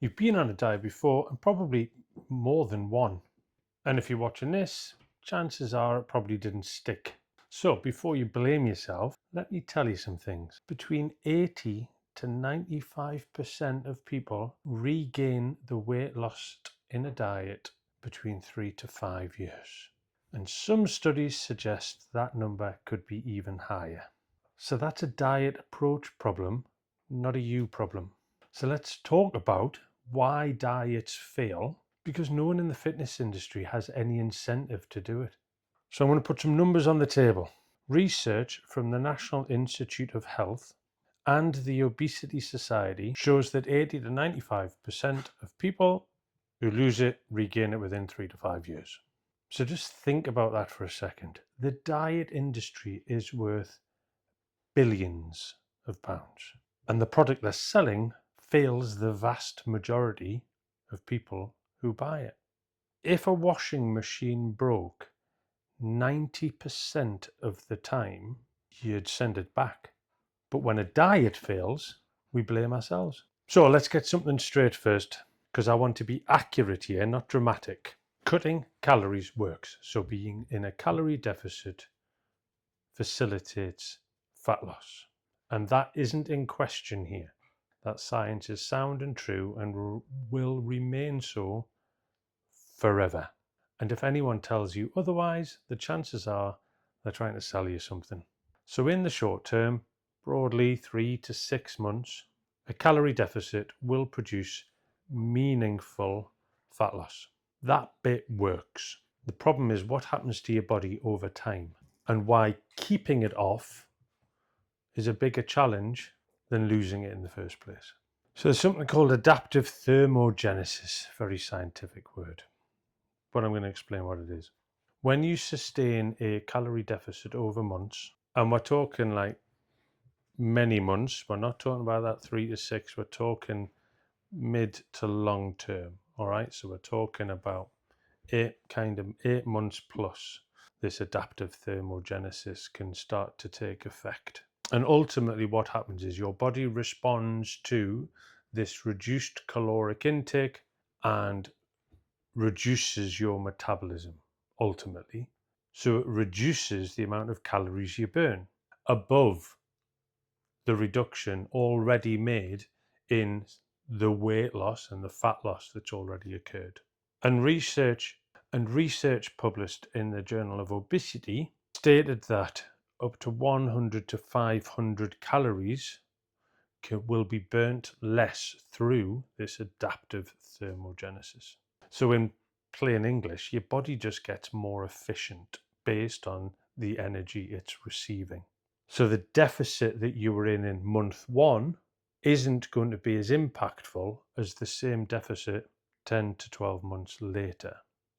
You've been on a diet before and probably more than one. And if you're watching this, chances are it probably didn't stick. So before you blame yourself, let me tell you some things. Between 80 to 95% of people regain the weight lost in a diet between 3 to 5 years. And some studies suggest that number could be even higher. So that's a diet approach problem, not a you problem. So let's talk about why diets fail, because no one in the fitness industry has any incentive to do it. So I'm going to put some numbers on the table. Research from the National Institute of Health and the Obesity Society shows that 80 to 95% of people who lose it regain it within 3 to 5 years. So just think about that for a second. The diet industry is worth billions of pounds, and the product they're selling fails the vast majority of people who buy it. If a washing machine broke, 90% of the time you'd send it back. But when a diet fails, we blame ourselves. So let's get something straight first, because I want to be accurate here, not dramatic. Cutting calories works. So being in a calorie deficit facilitates fat loss. And that isn't in question here. That science is sound and true and will remain so forever. And if anyone tells you otherwise, the chances are they're trying to sell you something. So in the short term, broadly 3 to 6 months, a calorie deficit will produce meaningful fat loss. That bit works. The problem is what happens to your body over time, and why keeping it off is a bigger challenge than losing it in the first place. So there's something called adaptive thermogenesis, very scientific word, but I'm going to explain what it is. When you sustain a calorie deficit over months, and we're talking like many months, we're not talking about that 3 to 6, we're talking mid to long term. All right, so we're talking about 8 months plus. This adaptive thermogenesis can start to take effect. And ultimately what happens is your body responds to this reduced caloric intake and reduces your metabolism ultimately. So it reduces the amount of calories you burn above the reduction already made in the weight loss and the fat loss that's already occurred. And research published in the Journal of Obesity stated that up to 100 to 500 calories will be burnt less through this adaptive thermogenesis. So in plain English, your body just gets more efficient based on the energy it's receiving. So the deficit that you were in month 1 isn't going to be as impactful as the same deficit 10 to 12 months later.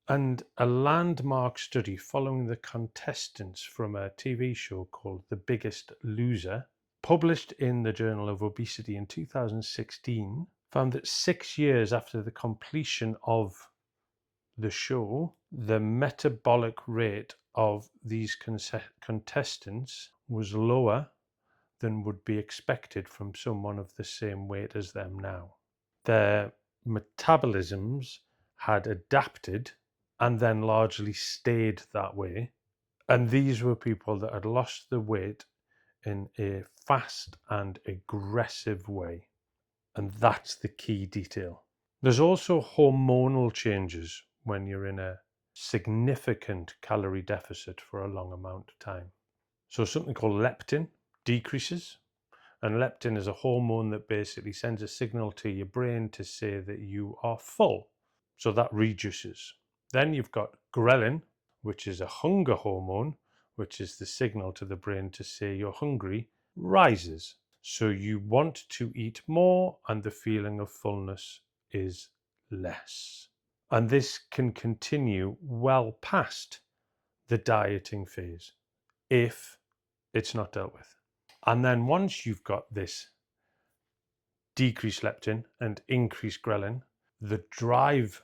And a landmark study following the contestants from a TV show called The Biggest Loser, published in the Journal of Obesity in 2016, found that 6 years after the completion of the show, the metabolic rate of these contestants was lower than would be expected from someone of the same weight as them now. Their metabolisms had adapted and then largely stayed that way. And these were people that had lost the weight in a fast and aggressive way. And that's the key detail. There's also hormonal changes when you're in a significant calorie deficit for a long amount of time. So something called leptin decreases. And leptin is a hormone that basically sends a signal to your brain to say that you are full. So that reduces. Then you've got ghrelin, which is a hunger hormone, which is the signal to the brain to say you're hungry, rises. So you want to eat more and the feeling of fullness is less. And this can continue well past the dieting phase if it's not dealt with. And then once you've got this decreased leptin and increased ghrelin, the drive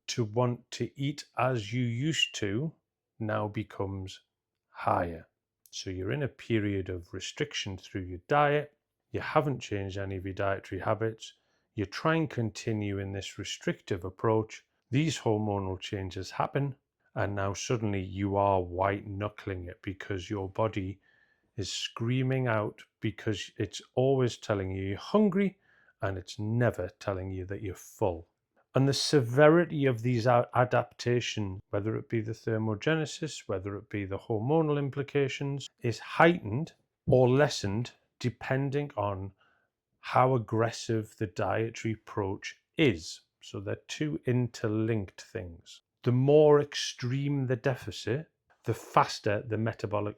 to want to eat as you used to now becomes higher. So you're in a period of restriction through your diet. You haven't changed any of your dietary habits. you try and continue in this restrictive approach, these hormonal changes happen, and now suddenly you are white knuckling it because your body is screaming out, because it's always telling you you're hungry and it's never telling you that you're full. And the severity of these adaptations, whether it be the thermogenesis, whether it be the hormonal implications, is heightened or lessened depending on how aggressive the dietary approach is. So they're two interlinked things. The more extreme the deficit, the faster the metabolic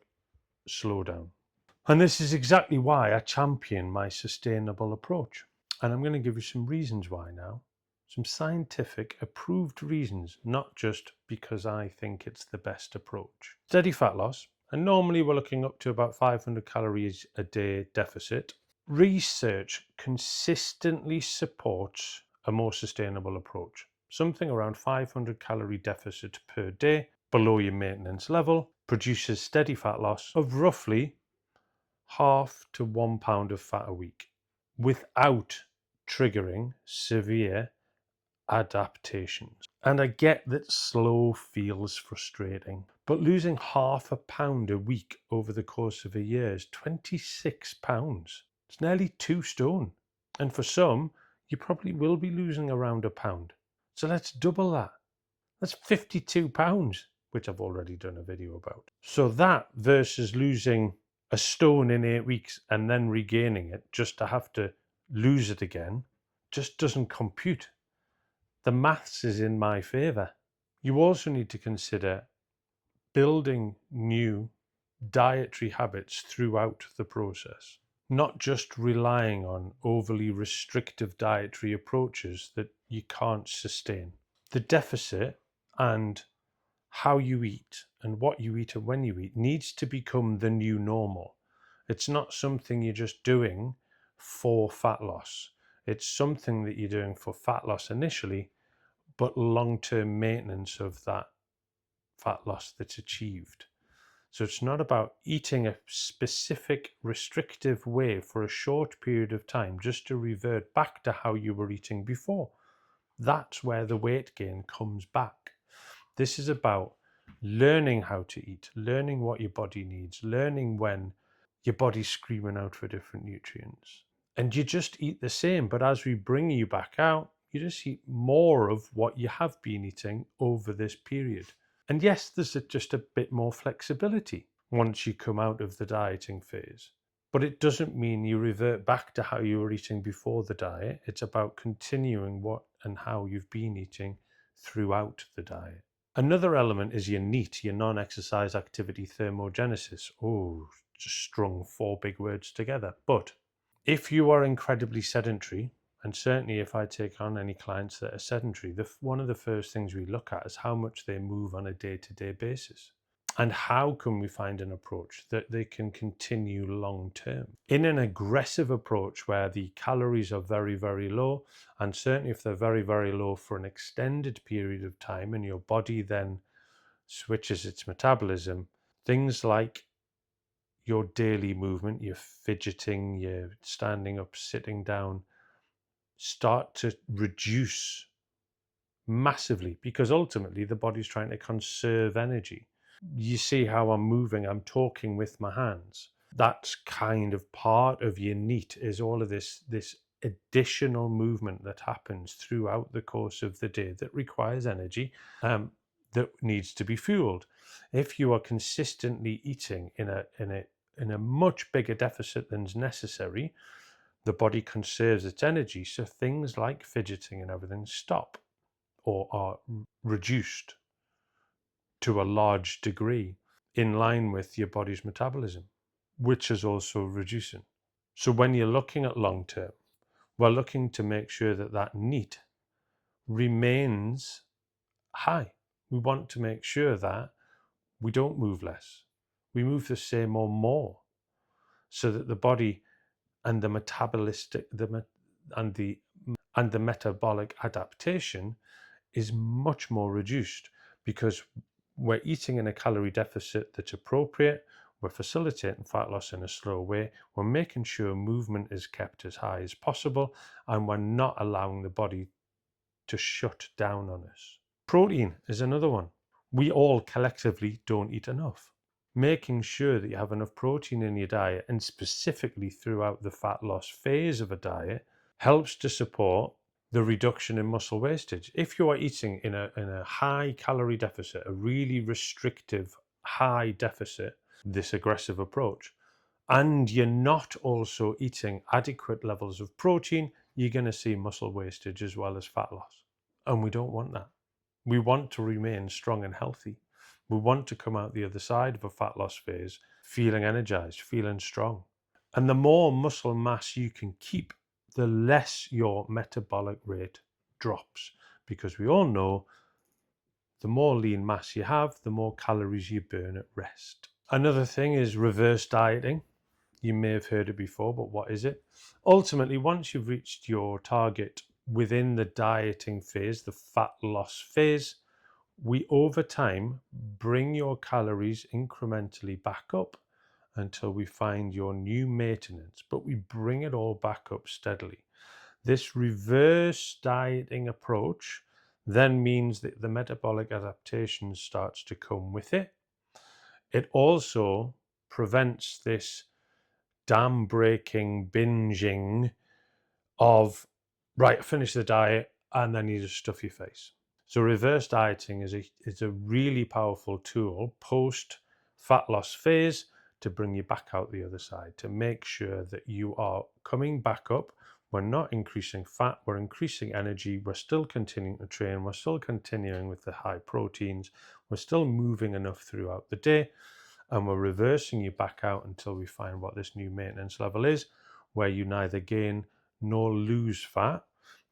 slowdown. And this is exactly why I champion my sustainable approach. And I'm going to give you some reasons why now. Some scientific approved reasons, not just because I think it's the best approach. Steady fat loss, and normally we're looking up to about 500 calories a day deficit. Research consistently supports a more sustainable approach. Something around 500 calorie deficit per day below your maintenance level produces steady fat loss of roughly 1/2 to 1 pound of fat a week without triggering severe adaptations. And I get that slow feels frustrating, but losing 1/2 pound a week over the course of a year is 26 pounds. It's nearly 2 stone. And for some, you probably will be losing around a pound. So let's double that. That's 52 pounds, which I've already done a video about. So that versus losing a stone in 8 weeks and then regaining it just to have to lose it again just doesn't compute. The maths is in my favor. You also need to consider building new dietary habits throughout the process, not just relying on overly restrictive dietary approaches that you can't sustain. The deficit and how you eat and what you eat and when you eat needs to become the new normal. It's not something you're just doing for fat loss. It's something that you're doing for fat loss initially, but long-term maintenance of that fat loss that's achieved. So it's not about eating a specific restrictive way for a short period of time just to revert back to how you were eating before. That's where the weight gain comes back. This is about learning how to eat, learning what your body needs, learning when your body's screaming out for different nutrients. And you just eat the same, but as we bring you back out, you just eat more of what you have been eating over this period. And yes, there's just a bit more flexibility once you come out of the dieting phase. But it doesn't mean you revert back to how you were eating before the diet. It's about continuing what and how you've been eating throughout the diet. Another element is your NEAT, your non-exercise activity thermogenesis. Oh, just strung 4 big words together. But if you are incredibly sedentary, and certainly if I take on any clients that are sedentary, one of the first things we look at is how much they move on a day-to-day basis. And how can we find an approach that they can continue long term? In an aggressive approach where the calories are very, very low, and certainly if they're very, very low for an extended period of time and your body then switches its metabolism, things like your daily movement, your fidgeting, your standing up, sitting down, start to reduce massively, because ultimately the body's trying to conserve energy. You see how I'm moving, I'm talking with my hands. That's kind of part of your NEAT, is all of this additional movement that happens throughout the course of the day that requires energy, that needs to be fueled. If you are consistently eating in a much bigger deficit than's necessary, the body conserves its energy, so things like fidgeting and everything stop or are reduced to a large degree in line with your body's metabolism, which is also reducing. So when you're looking at long term, we're looking to make sure that that NEAT remains high. We want to make sure that we don't move less. We move the same or more, so that the body and the metabolic adaptation is much more reduced, because we're eating in a calorie deficit that's appropriate. We're facilitating fat loss in a slow way. We're making sure movement is kept as high as possible, and we're not allowing the body to shut down on us. Protein is another one. We all collectively don't eat enough. Making sure that you have enough protein in your diet, and specifically throughout the fat loss phase of a diet, helps to support the reduction in muscle wastage. If you are eating in a high calorie deficit, a really restrictive high deficit, this aggressive approach, and you're not also eating adequate levels of protein, you're going to see muscle wastage as well as fat loss. And we don't want that. We want to remain strong and healthy. We want to come out the other side of a fat loss phase feeling energized, feeling strong. And the more muscle mass you can keep, the less your metabolic rate drops. Because we all know the more lean mass you have, the more calories you burn at rest. Another thing is reverse dieting. You may have heard it before, but what is it? Ultimately, once you've reached your target within the dieting phase, the fat loss phase, we over time bring your calories incrementally back up until we find your new maintenance, but we bring it all back up steadily. This reverse dieting approach then means that the metabolic adaptation starts to come with it. It also prevents this dam breaking binging of, right, finish the diet and then you just stuff your face. So reverse dieting is a really powerful tool post fat loss phase to bring you back out the other side, to make sure that you are coming back up. We're not increasing fat, we're increasing energy, we're still continuing to train, we're still continuing with the high proteins, we're still moving enough throughout the day, and we're reversing you back out until we find what this new maintenance level is, where you neither gain nor lose fat.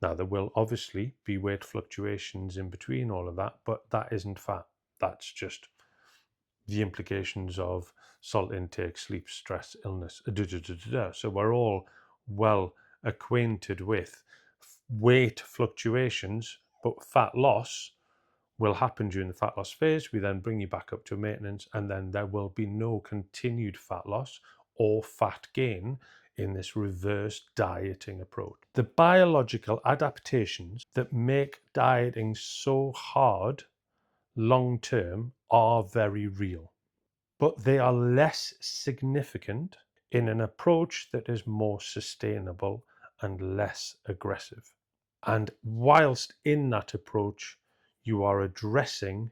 Now, there will obviously be weight fluctuations in between all of that, but that isn't fat. That's just the implications of salt intake, sleep, stress, illness. So we're all well acquainted with weight fluctuations, but fat loss will happen during the fat loss phase. We then bring you back up to maintenance, and then there will be no continued fat loss or fat gain in this reverse dieting approach. The biological adaptations that make dieting so hard long term are very real, but they are less significant in an approach that is more sustainable and less aggressive. And whilst in that approach, you are addressing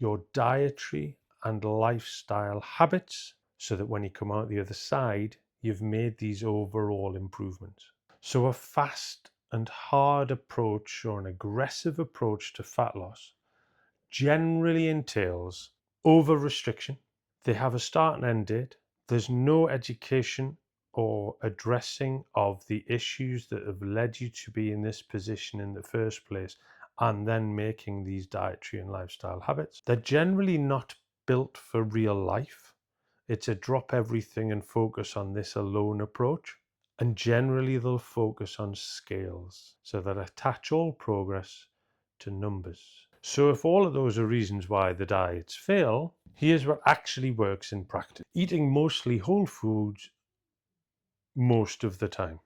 your dietary and lifestyle habits so that when you come out the other side, you've made these overall improvements. So a fast and hard approach or an aggressive approach to fat loss generally entails over restriction. They have a start and end date. There's no education or addressing of the issues that have led you to be in this position in the first place, and then making these dietary and lifestyle habits. They're generally not built for real life. It's a drop everything and focus on this alone approach. And generally they'll focus on scales, so that attach all progress to numbers. So if all of those are reasons why the diets fail, here's what actually works in practice. Eating mostly whole foods most of the time.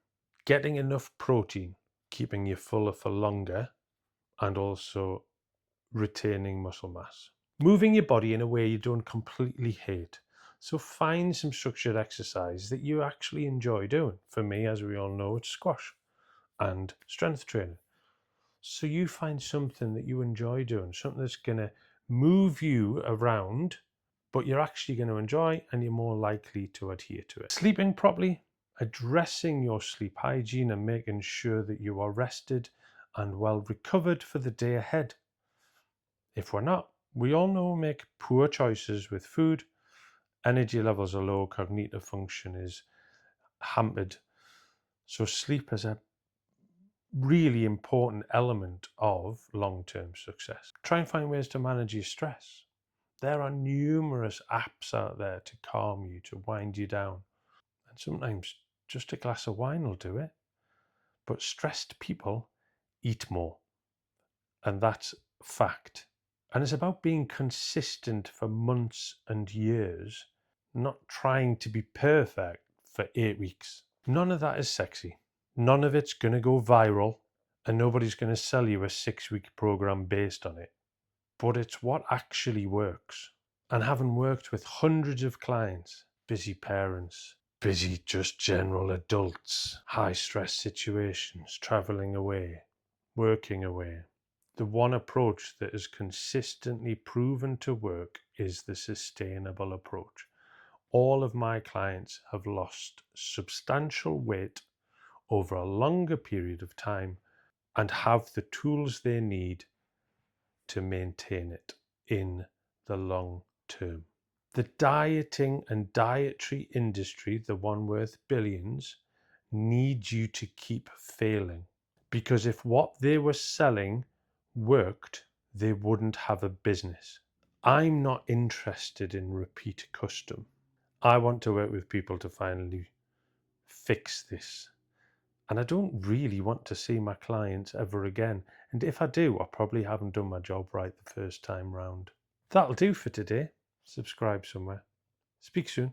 Getting enough protein, keeping you fuller for longer, and also retaining muscle mass. Moving your body in a way you don't completely hate. So find some structured exercise that you actually enjoy doing. For me, as we all know, it's squash and strength training. So you find something that you enjoy doing, something that's going to move you around, but you're actually going to enjoy, and you're more likely to adhere to it. Sleeping properly, addressing your sleep hygiene and making sure that you are rested and well recovered for the day ahead. If we're not, we all know we make poor choices with food, energy levels are low, cognitive function is hampered. So sleep is a really important element of long-term success. Try and find ways to manage your stress. There are numerous apps out there to calm you, to wind you down. And sometimes just a glass of wine will do it. But stressed people eat more. And that's fact. And it's about being consistent for months and years not trying to be perfect for 8 weeks. None of that is sexy. None of it's going to go viral, and nobody's going to sell you a 6-week program based on it. But it's what actually works. And having worked with hundreds of clients, busy parents, busy just general adults, high stress situations, traveling away, working away, the one approach that is consistently proven to work is the sustainable approach. All of my clients have lost substantial weight over a longer period of time and have the tools they need to maintain it in the long term. The dieting and dietary industry, the one worth billions, needs you to keep failing. Because if what they were selling worked, they wouldn't have a business. I'm not interested in repeat custom. I want to work with people to finally fix this. And I don't really want to see my clients ever again. And if I do, I probably haven't done my job right the first time round. That'll do for today. Subscribe somewhere. Speak soon.